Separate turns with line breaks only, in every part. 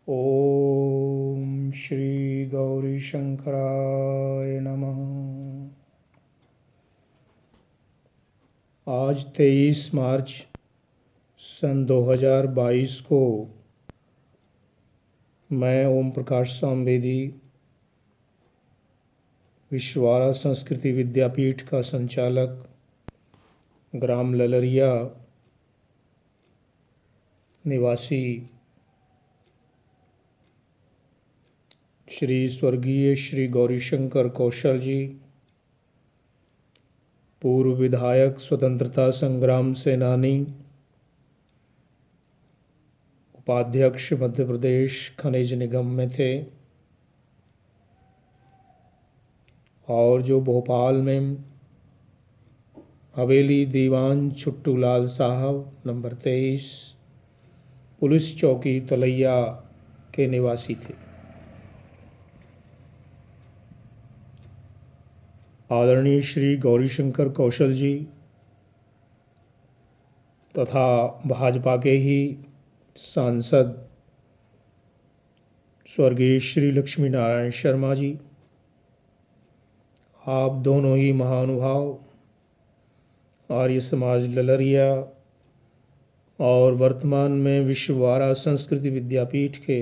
ओम श्री गौरी शंकराय नमः। आज 23 मार्च सन 2022 को मैं ओम प्रकाश सांबेदी विश्ववारा संस्कृति विद्यापीठ का संचालक ग्राम ललरिया निवासी श्री स्वर्गीय श्री गौरीशंकर कौशल जी, पूर्व विधायक, स्वतंत्रता संग्राम सेनानी, उपाध्यक्ष मध्य प्रदेश खनिज निगम में थे और जो भोपाल में हवेली दीवान छुट्टू लाल साहब नंबर 23 पुलिस चौकी तलैया के निवासी थे। आदरणीय श्री गौरीशंकर कौशल जी तथा भाजपा के ही सांसद स्वर्गीय श्री लक्ष्मी नारायण शर्मा जी, आप दोनों ही महानुभाव आर्य समाज ललरिया और वर्तमान में विश्ववारा संस्कृति विद्यापीठ के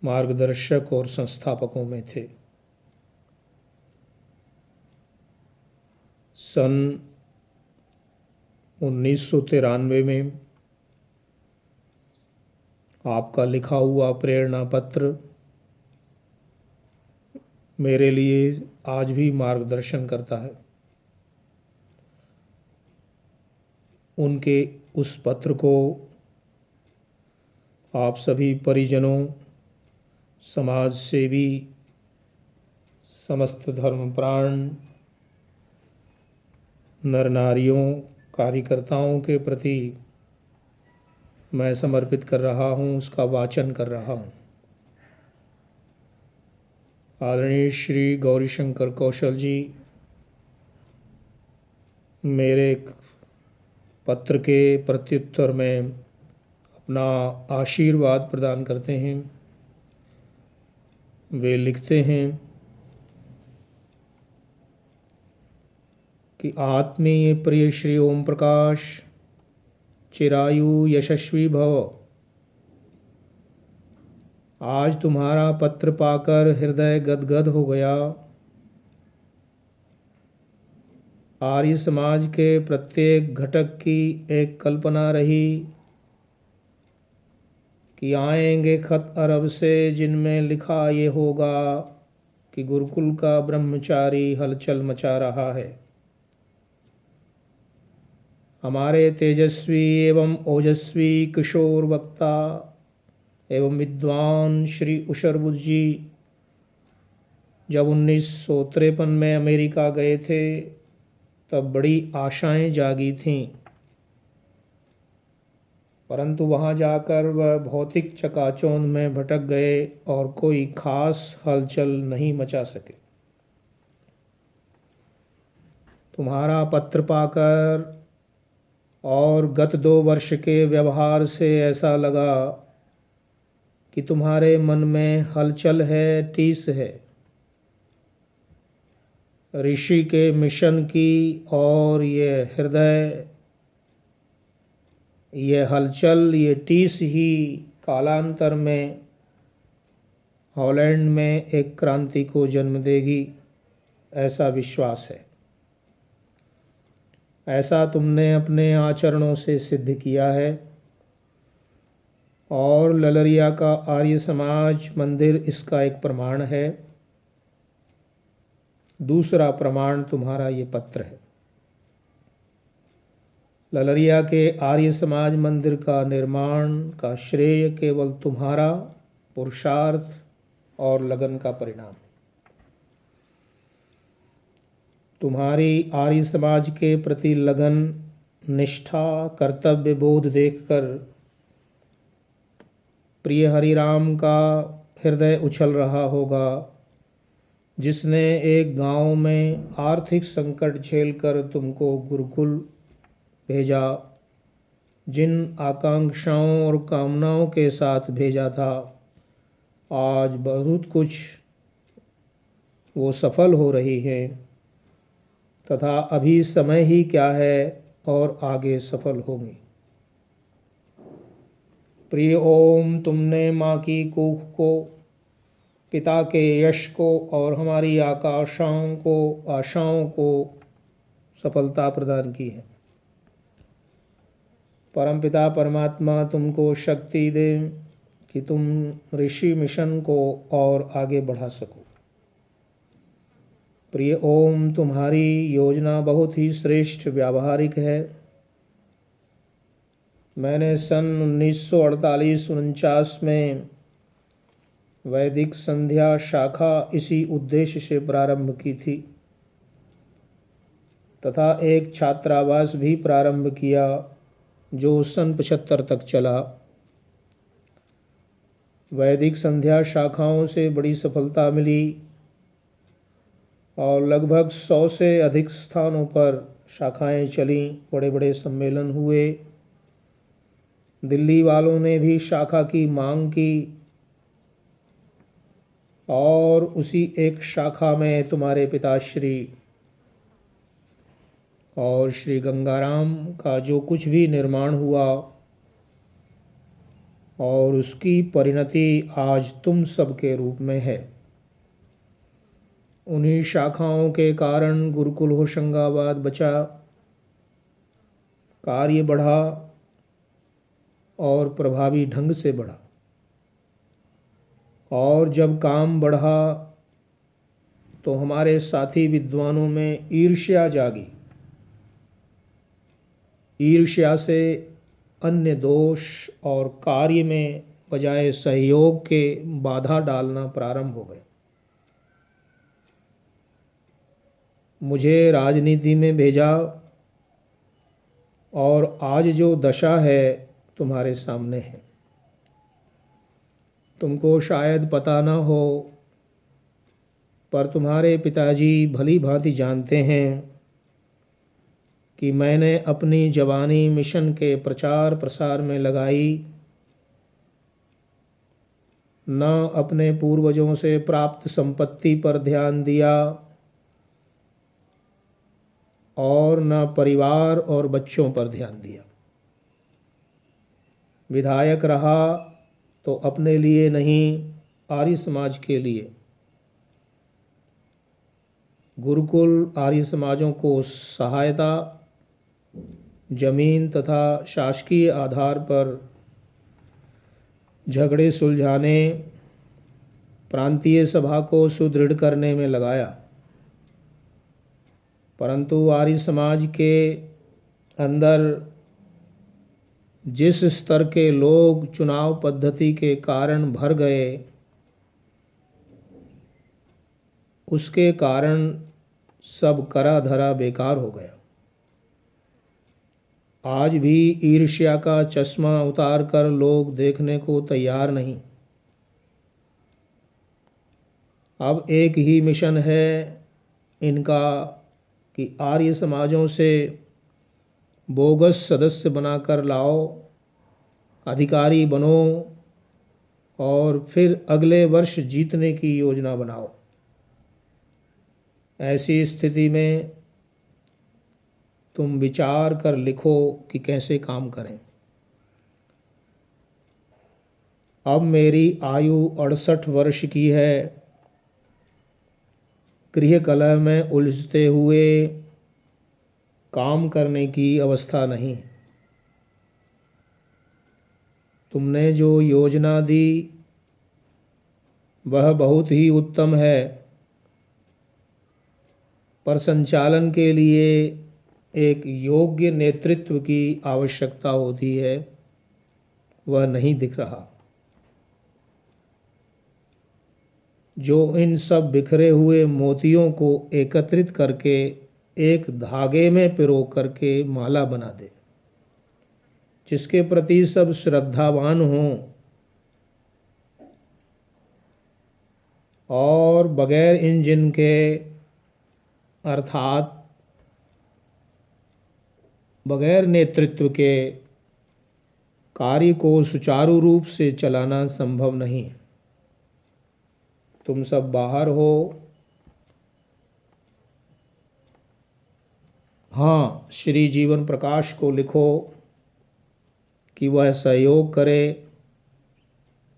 मार्गदर्शक और संस्थापकों में थे। सन 1993 में आपका लिखा हुआ प्रेरणा पत्र मेरे लिए आज भी मार्गदर्शन करता है। उनके उस पत्र को आप सभी परिजनों, समाज सेवी, समस्त धर्मप्राण नर नारियों, कार्यकर्ताओं के प्रति मैं समर्पित कर रहा हूँ, उसका वाचन कर रहा हूँ। आदरणीय श्री गौरीशंकर कौशल जी मेरे पत्र के प्रत्युत्तर में अपना आशीर्वाद प्रदान करते हैं। वे लिखते हैं कि आत्मीय प्रिय श्री ओम प्रकाश, चिरायु यशस्वी भव। आज तुम्हारा पत्र पाकर हृदय गदगद हो गया। आर्य समाज के प्रत्येक घटक की एक कल्पना रही कि आएंगे खत अरब से जिनमें लिखा ये होगा कि गुरुकुल का ब्रह्मचारी हलचल मचा रहा है। हमारे तेजस्वी एवं ओजस्वी किशोर वक्ता एवं विद्वान श्री उशरबुद्ध जी जब 1953 में अमेरिका गए थे तब बड़ी आशाएं जागी थीं, परंतु वहां जाकर वह भौतिक चकाचौंध में भटक गए और कोई खास हलचल नहीं मचा सके। तुम्हारा पत्र पाकर और गत 2 वर्ष के व्यवहार से ऐसा लगा कि तुम्हारे मन में हलचल है, टीस है। ऋषि के मिशन की और ये हृदय, ये हलचल, ये टीस ही कालांतर में हॉलैंड में एक क्रांति को जन्म देगी, ऐसा विश्वास है। ऐसा तुमने अपने आचरणों से सिद्ध किया है और ललरिया का आर्य समाज मंदिर इसका एक प्रमाण है। दूसरा प्रमाण तुम्हारा ये पत्र है। ललरिया के आर्य समाज मंदिर का निर्माण का श्रेय केवल तुम्हारा पुरुषार्थ और लगन का परिणाम है। तुम्हारी आर्य समाज के प्रति लगन, निष्ठा, कर्तव्य बोध देखकर प्रिय हरिराम का हृदय उछल रहा होगा, जिसने एक गांव में आर्थिक संकट झेलकर तुमको गुरुकुल भेजा जिन आकांक्षाओं और कामनाओं के साथ भेजा था, आज बहुत कुछ वो सफल हो रही हैं, तथा अभी समय ही क्या है और आगे सफल होंगी। प्रिय ओम, तुमने माँ की कुख को, पिता के यश को और हमारी आशाओं को सफलता प्रदान की है। परमपिता परमात्मा तुमको शक्ति दे कि तुम ऋषि मिशन को और आगे बढ़ा सको। प्रिय ओम, तुम्हारी योजना बहुत ही श्रेष्ठ व्यावहारिक है। मैंने सन 1948-49 में वैदिक संध्या शाखा इसी उद्देश्य से प्रारंभ की थी तथा एक छात्रावास भी प्रारंभ किया जो सन 75 तक चला। वैदिक संध्या शाखाओं से बड़ी सफलता मिली और लगभग 100 से अधिक स्थानों पर शाखाएं चलीं, बड़े बड़े सम्मेलन हुए। दिल्ली वालों ने भी शाखा की मांग की और उसी एक शाखा में तुम्हारे पिताश्री और श्री गंगाराम का जो कुछ भी निर्माण हुआ और उसकी परिणति आज तुम सब के रूप में है। उन्हीं शाखाओं के कारण गुरुकुल होशंगाबाद बचा, कार्य बढ़ा और प्रभावी ढंग से बढ़ा। और जब काम बढ़ा तो हमारे साथी विद्वानों में ईर्ष्या जागी। ईर्ष्या से अन्य दोष और कार्य में बजाय सहयोग के बाधा डालना प्रारंभ हो गए। मुझे राजनीति में भेजा और आज जो दशा है तुम्हारे सामने है। तुमको शायद पता न हो, पर तुम्हारे पिताजी भली भांति जानते हैं कि मैंने अपनी जवानी मिशन के प्रचार प्रसार में लगाई, न अपने पूर्वजों से प्राप्त संपत्ति पर ध्यान दिया और न परिवार और बच्चों पर ध्यान दिया। विधायक रहा तो अपने लिए नहीं, आर्य समाज के लिए। गुरुकुल आर्य समाजों को सहायता, जमीन तथा शासकीय आधार पर झगड़े सुलझाने, प्रांतीय सभा को सुदृढ़ करने में लगाया। परंतु आर्य समाज के अंदर जिस स्तर के लोग चुनाव पद्धति के कारण भर गए, उसके कारण सब करा धरा बेकार हो गया। आज भी ईर्ष्या का चश्मा उतार कर लोग देखने को तैयार नहीं। अब एक ही मिशन है इनका कि आर्य समाजों से बोगस सदस्य बनाकर लाओ, अधिकारी बनो और फिर अगले वर्ष जीतने की योजना बनाओ। ऐसी स्थिति में तुम विचार कर लिखो कि कैसे काम करें। अब मेरी आयु 68 वर्ष की है। गृह कलह में उलझते हुए काम करने की अवस्था नहीं। तुमने जो योजना दी वह बहुत ही उत्तम है, पर संचालन के लिए एक योग्य नेतृत्व की आवश्यकता होती है, वह नहीं दिख रहा। जो इन सब बिखरे हुए मोतियों को एकत्रित करके एक धागे में पिरो करके माला बना दे, जिसके प्रति सब श्रद्धावान हों और बगैर इंजन के, अर्थात बगैर नेतृत्व के कार्य को सुचारू रूप से चलाना संभव नहीं। तुम सब बाहर हो, हाँ, श्री जीवन प्रकाश को लिखो कि वह सहयोग करे,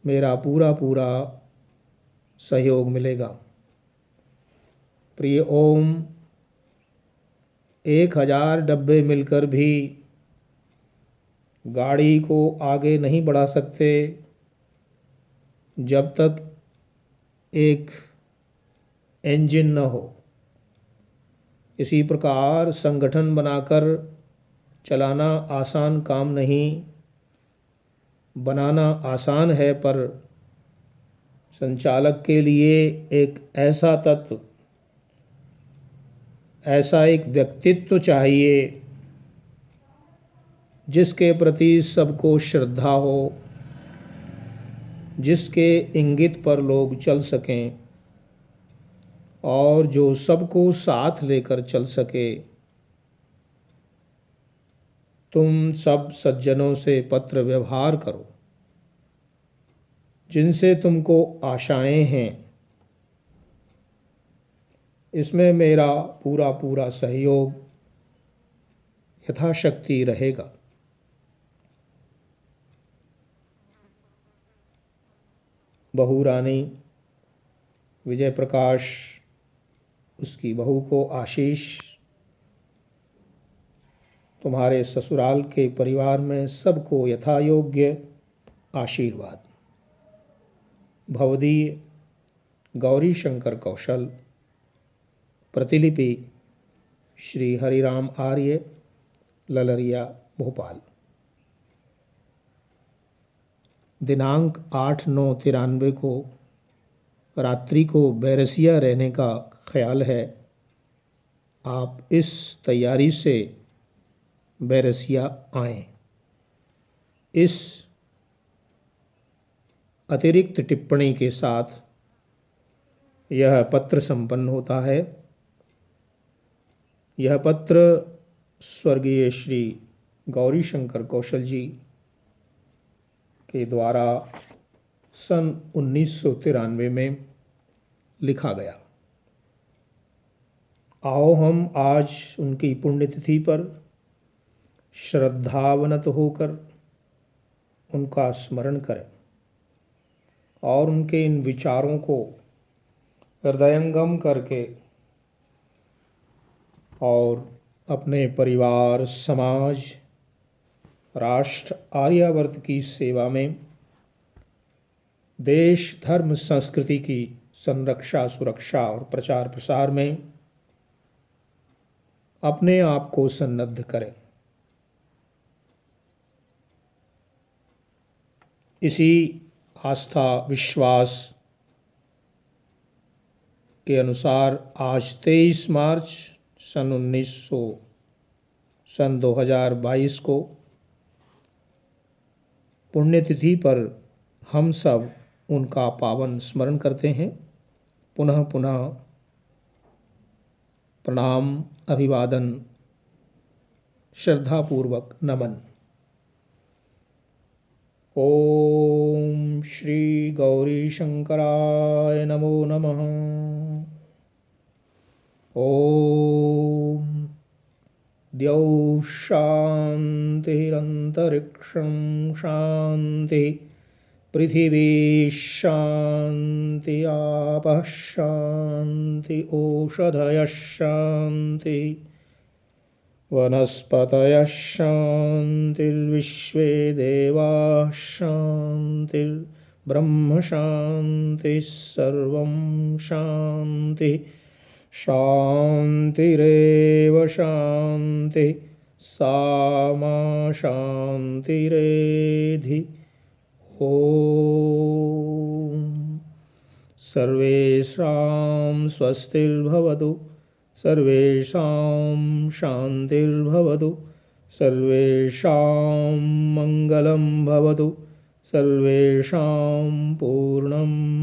मेरा पूरा पूरा सहयोग मिलेगा। प्रिय ओम, 1000 डब्बे मिलकर भी गाड़ी को आगे नहीं बढ़ा सकते जब तक एक इंजन न हो। इसी प्रकार संगठन बनाकर चलाना आसान काम नहीं, बनाना आसान है, पर संचालक के लिए एक ऐसा तत्व, ऐसा एक व्यक्तित्व चाहिए जिसके प्रति सबको श्रद्धा हो, जिसके इंगित पर लोग चल सकें और जो सबको साथ लेकर चल सके। तुम सब सज्जनों से पत्र व्यवहार करो जिनसे तुमको आशाएं हैं। इसमें मेरा पूरा पूरा सहयोग यथाशक्ति रहेगा। बहू रानी विजय प्रकाश, उसकी बहू को आशीष, तुम्हारे ससुराल के परिवार में सबको यथायोग्य आशीर्वाद। भवदीय गौरी शंकर कौशल, प्रतिलिपि श्री हरिराम आर्य, ललरिया, भोपाल। दिनांक 8/9/93 को रात्रि को बैरसिया रहने का ख्याल है। आप इस तैयारी से बैरसिया आएं। इस अतिरिक्त टिप्पणी के साथ यह पत्र संपन्न होता है। यह पत्र स्वर्गीय श्री गौरी शंकर कौशल जी के द्वारा सन 1993 में लिखा गया। आओ हम आज उनकी पुण्यतिथि पर श्रद्धावनत होकर उनका स्मरण करें और उनके इन विचारों को हृदयंगम करके और अपने परिवार, समाज, राष्ट्र, आर्यावर्त की सेवा में, देश, धर्म, संस्कृति की संरक्षा, सुरक्षा और प्रचार प्रसार में अपने आप को सन्नद्ध करें। इसी आस्था, विश्वास के अनुसार आज 23 मार्च सन 2022 को पुण्यतिथि पर हम सब उनका पावन स्मरण करते हैं। पुनः पुनः प्रणाम, अभिवादन, श्रद्धापूर्वक नमन। ओम श्री गौरी शंकराय नमो नमः। ओम द्यौः शान्तिरन्तरिक्षं शान्ति, पृथिवी शान्ति, आपः शान्ति, ओषधयः शान्ति, वनस्पतयः शान्तिर्विश्वे देवाः शान्तिर्ब्रह्म शान्तिः, सर्वं शान्तिः। शान्तिरेव शान्तिः, सा मा शान्तिरेधि। ॐ सर्वेषां स्वस्तिर्भवतु, सर्वेषां शान्तिर्भवतु, सर्वेषां मङ्गलं भवतु, सर्वेषां पूर्णं